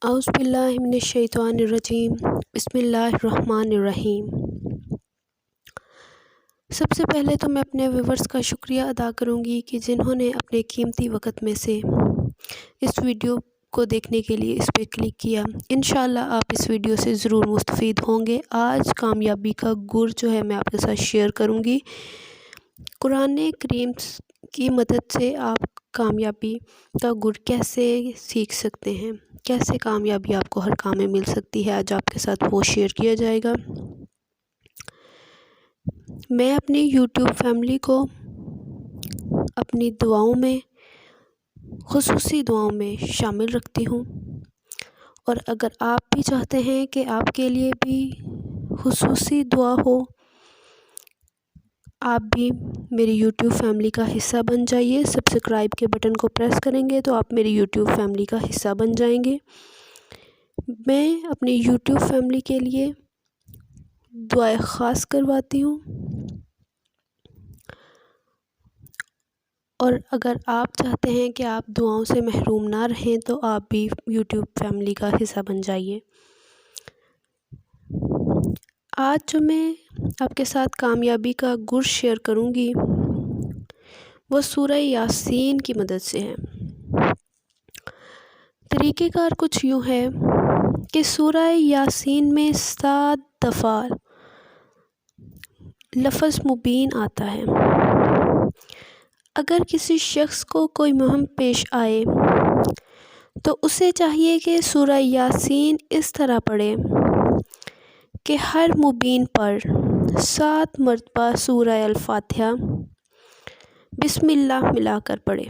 اعوذ باللہ من الشیطان الرجیم بسم اللہ الرحمن الرحیم۔ سب سے پہلے تو میں اپنے ویورز کا شکریہ ادا کروں گی کہ جنہوں نے اپنے قیمتی وقت میں سے اس ویڈیو کو دیکھنے کے لیے اس پہ کلک کیا۔ انشاءاللہ آپ اس ویڈیو سے ضرور مستفید ہوں گے۔ آج کامیابی کا گر جو ہے میں آپ کے ساتھ شیئر کروں گی۔ قرآن کریم کی مدد سے آپ کامیابی کا گر کیسے سیکھ سکتے ہیں، کیسے کامیابی آپ کو ہر کام میں مل سکتی ہے، آج آپ کے ساتھ وہ شیئر کیا جائے گا۔ میں اپنی یوٹیوب فیملی کو اپنی دعاؤں میں، خصوصی دعاؤں میں شامل رکھتی ہوں، اور اگر آپ بھی چاہتے ہیں کہ آپ کے لیے بھی خصوصی دعا ہو، آپ بھی میری یوٹیوب فیملی کا حصہ بن جائیے۔ سبسکرائب کے بٹن کو پریس کریں گے تو آپ میری یوٹیوب فیملی کا حصہ بن جائیں گے۔ میں اپنی یوٹیوب فیملی کے لیے دعائیں خاص کرواتی ہوں، اور اگر آپ چاہتے ہیں کہ آپ دعاؤں سے محروم نہ رہیں تو آپ بھی یوٹیوب فیملی کا حصہ بن جائیے۔ آج جو میں آپ کے ساتھ کامیابی کا گر شیئر کروں گی وہ سورہ یاسین کی مدد سے ہے۔ طریقہ کار کچھ یوں ہے کہ سورہ یاسین میں 7 دفعہ لفظ مبین آتا ہے۔ اگر کسی شخص کو کوئی مہم پیش آئے تو اسے چاہیے کہ سورہ یاسین اس طرح پڑھے کہ ہر مبین پر 7 مرتبہ سورہ الفاتحہ بسم اللہ ملا کر پڑھے،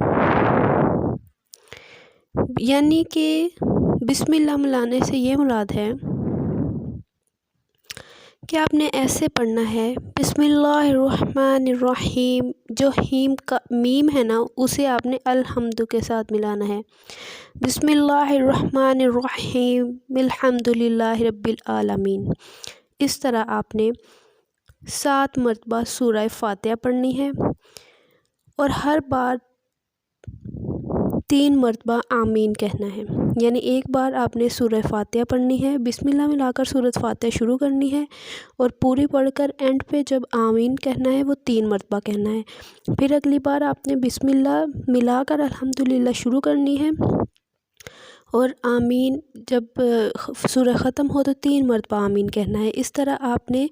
یعنی کہ بسم اللہ ملانے سے یہ مراد ہے کہ آپ نے ایسے پڑھنا ہے، بسم اللہ الرحمن الرحیم، جو میم ہے نا اسے آپ نے الحمد کے ساتھ ملانا ہے، بسم اللہ الرحمن الرحیم الحمد للہ رب العالمین۔ اس طرح آپ نے 7 مرتبہ سورہ فاتحہ پڑھنی ہے، اور ہر بار 3 مرتبہ آمین کہنا ہے، یعنی ایک بار آپ نے سورہ فاتحہ پڑھنی ہے، بسم اللہ ملا کر سورۃ فاتحہ شروع کرنی ہے، اور پوری پڑھ کر اینڈ پہ جب آمین کہنا ہے وہ 3 مرتبہ کہنا ہے۔ پھر اگلی بار آپ نے بسم اللہ ملا کر الحمدللہ شروع کرنی ہے، اور آمین جب سورہ ختم ہو تو 3 مرتبہ آمین کہنا ہے۔ اس طرح آپ نے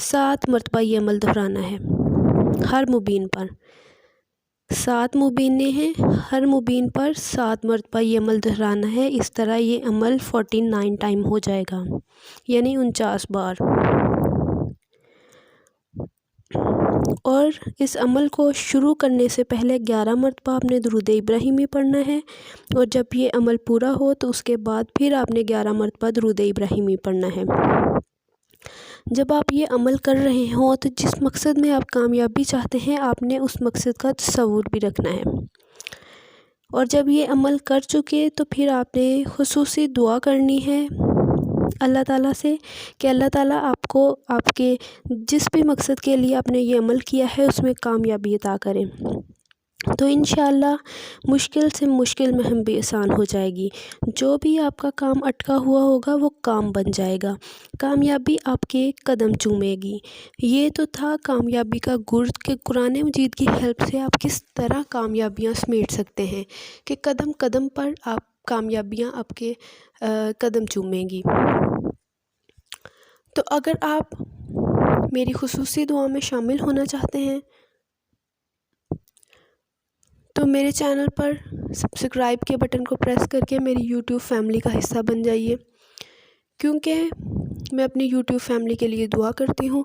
7 مرتبہ یہ عمل دہرانا ہے ہر مبین پر۔ 7 مبینے ہیں، ہر مبین پر 7 مرتبہ یہ عمل دہرانا ہے۔ اس طرح یہ عمل 49 ٹائم ہو جائے گا، یعنی 49 بار۔ اور اس عمل کو شروع کرنے سے پہلے 11 مرتبہ آپ نے درود ابراہیمی پڑھنا ہے، اور جب یہ عمل پورا ہو تو اس کے بعد پھر آپ نے 11 مرتبہ درود ابراہیمی پڑھنا ہے۔ جب آپ یہ عمل کر رہے ہوں تو جس مقصد میں آپ کامیابی چاہتے ہیں آپ نے اس مقصد کا تصور بھی رکھنا ہے، اور جب یہ عمل کر چکے تو پھر آپ نے خصوصی دعا کرنی ہے اللہ تعالیٰ سے کہ اللہ تعالیٰ آپ کو آپ کے جس بھی مقصد کے لیے آپ نے یہ عمل کیا ہے اس میں کامیابی عطا کریں، تو انشاءاللہ مشکل سے مشکل مہم بھی آسان ہو جائے گی۔ جو بھی آپ کا کام اٹکا ہوا ہوگا وہ کام بن جائے گا، کامیابی آپ کے قدم چومے گی۔ یہ تو تھا کامیابی کا گر کہ قرآن مجید کی ہیلپ سے آپ کس طرح کامیابیاں سمیٹ سکتے ہیں، کہ قدم قدم پر آپ کامیابیاں آپ کے قدم چومیں گی۔ تو اگر آپ میری خصوصی دعا میں شامل ہونا چاہتے ہیں تو میرے چینل پر سبسکرائب کے بٹن کو پریس کر کے میری یوٹیوب فیملی کا حصہ بن جائیے، کیونکہ میں اپنی یوٹیوب فیملی کے لیے دعا کرتی ہوں